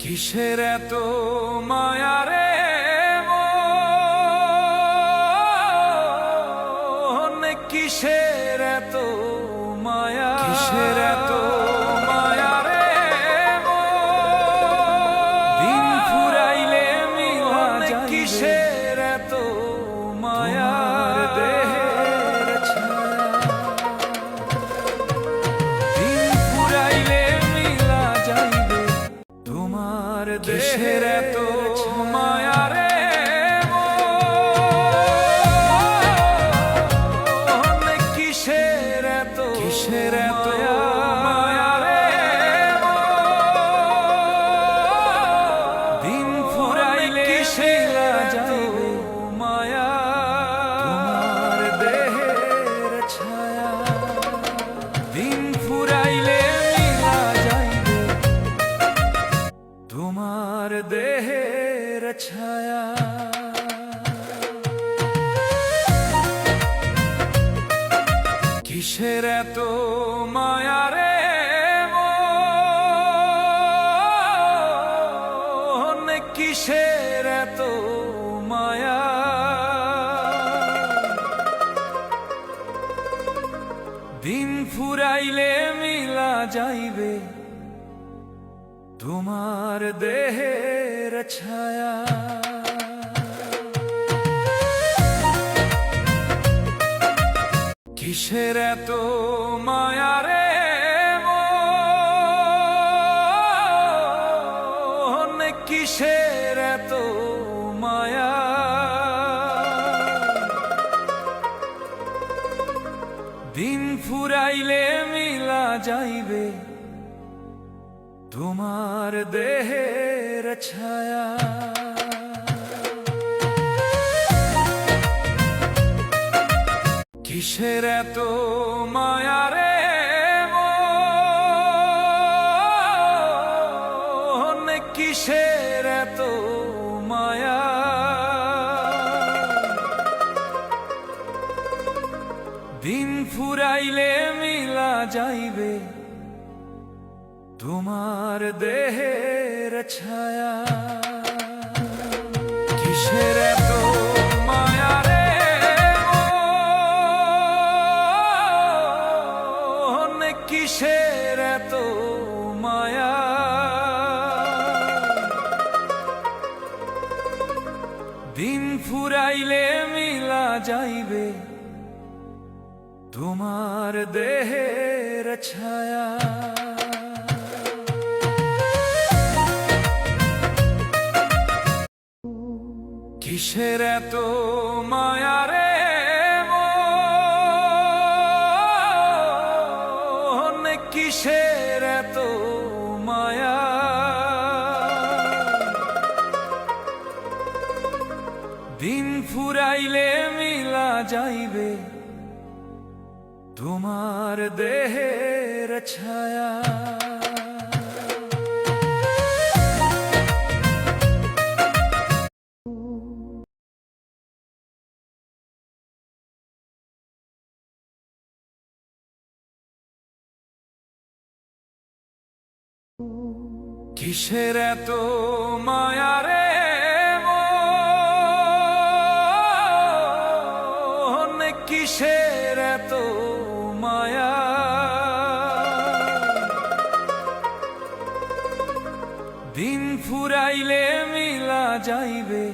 কিসের এত মায়া রে মন, কিসের এত মায়া, কিসের এত মায়া রে মন, দিন ফুরাইলে মিলা যাইবে, কিসের এত মায়া দেহের ছায়া, দিন ফুরাইলে মিলা যাইবে তোমার দেহের এত মায়া রে মন, কিসের এত, কিসের এত মায়া রে মন, দিন ফুরাইলে মিলা যাইবে মায়া তোমার দেহের ছায়া, দিন ফুরাইলে মিলা যাইবে তোমার দেহের ছায়া। কিসের এত মায়া রে মন, কিসের এত মায়া, দিন ফুরাইলে মিলা যাইবে তোমার দেহের ছায়া। কিসের এত মায়া রে মন, কিসের এত মায়া, দিন ফুরাইলে মিলা যাইবে তোমার দেহের ছায়া। কিসের এত মায়া রে মন, কিসের এত মায়া, দিন ফুরাইলে মিলা যাইবে তোমার দেহের ছায়া। কিসের এত মায়া রে মন, কিসের এত মায়া, দিন ফুরাইলে মিলা যাইবে তোমার দেহের ছায়া। কিসের এত মায়া রে মন, কিসের এত মায়া, দিন ফুরাইলে মিলা যাইবে তোমার দেহের ছায়া। কিসের এত মায়া রে মন, কিসের এত মায়া, দিন ফুরাইলে মিলা যাইবে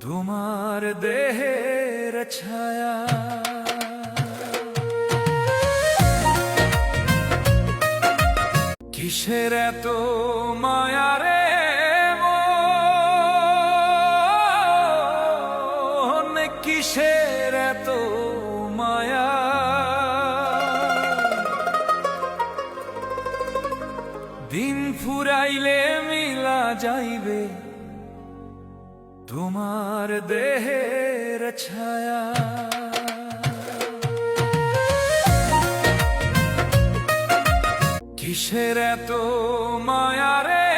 তোমার দেহের ছায়া। কিসের এত মায়া রে মন, কিসের এত মায়া, দিন ফুরাইলে মিলা যাইবে তোমার দেহের ছায়া। কিসের এত মায়া রে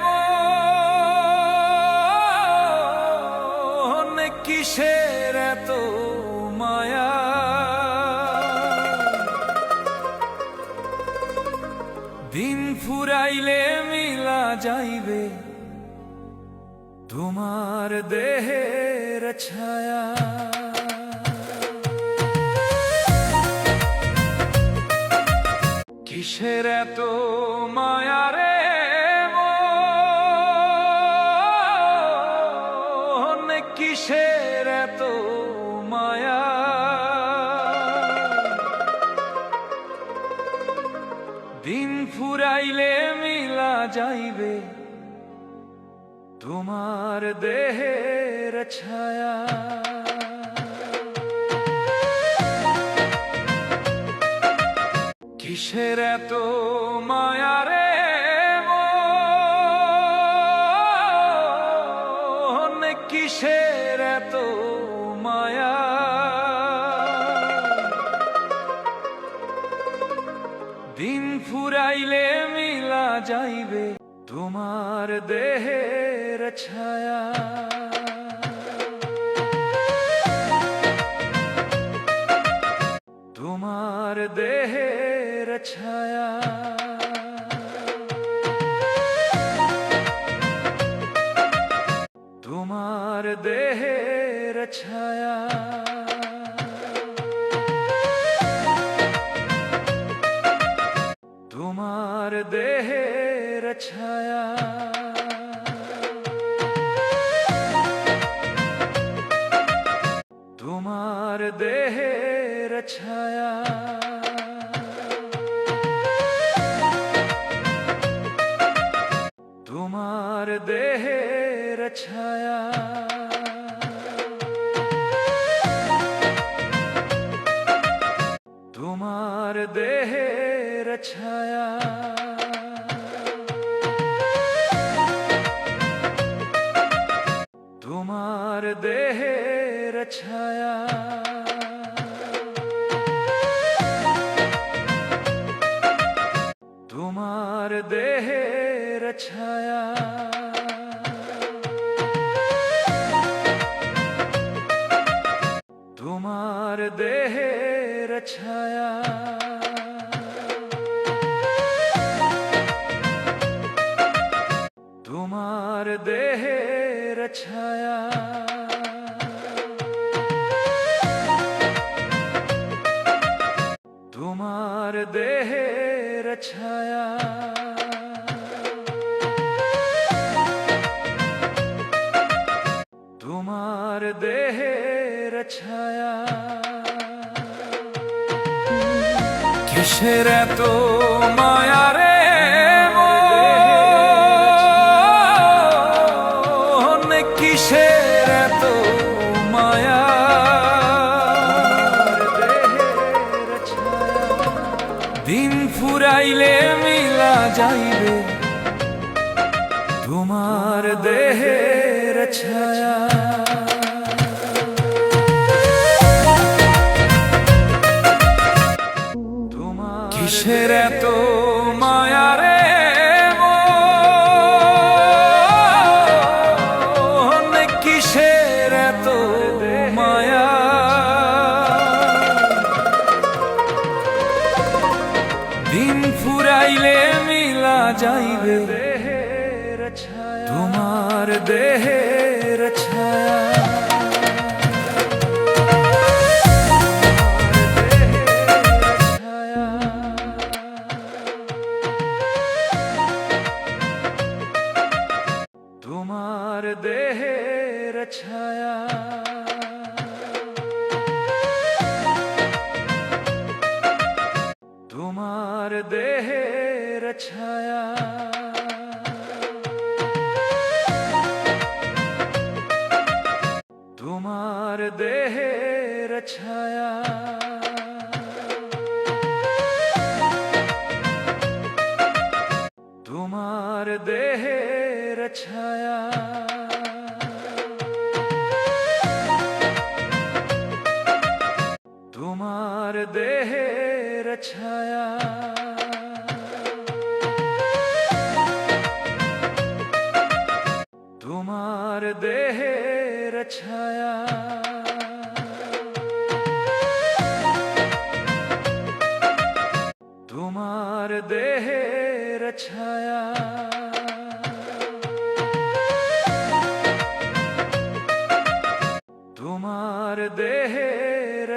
মন, কিসের এত মায়া, দিন ফুরাইলে মিলা যাইবে তোমার দেহের ছায়া। কিসের এত মায়া রে মন, কিসের এত মায়া। দিন ফুরাইলে মিলা যাইবে তোমার দেহের ছায়া। কিসের এত মায়া রে মন, কিসের এত মায়া। দিন ফুরাইলে মিলা যাইবে তোমার দেহের ছায়া। তোমার দেহের ছায়া। তোমার দেহের ছায়া। তোমার দেহের ছায়া। তোমার দেহের ছায়া। তোমার দেহের ছায়া। তোমার দেহের ছায়া। তোমার দেহের ছায়া। তোমার দেহের ছায়া। তোমার দেহের ছায়া। তোমার দেহের ছায়া। তোমার দেহের ছায়া। তোমার দেহের ছায়া। কিসের এত মায়া রে মন, কিসের এত মায়া। দিন ফুরাইলে মিলা যাইবে তোমার দেহের ছায়া। কিসের এত মায়া রে মন, কিসের এত মায়া। দিন ফুরাইলে মিলা যাইবে তোমার দেহের ছায়া। তোমার দেহের ছায়া। তোমার দেহের ছায়া। তোমার দেহের ছায়া। তোমার দেহের ছায়া। তোমার দেহের ছায়া। তোমার দেহের ছায়া। তোমার দেহের ছায়া।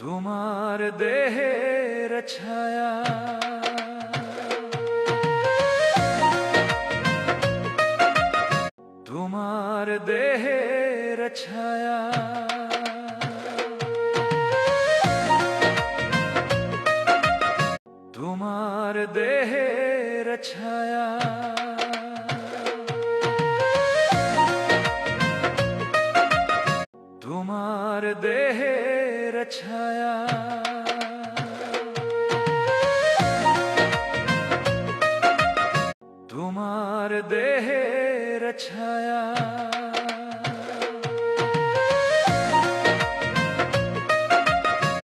তোমার দেহের ছায়া, তোমার দেহের ছায়া, তোমার দেহের ছায়া, তোমার দেহের ছায়া, তোমার দেহের ছায়া।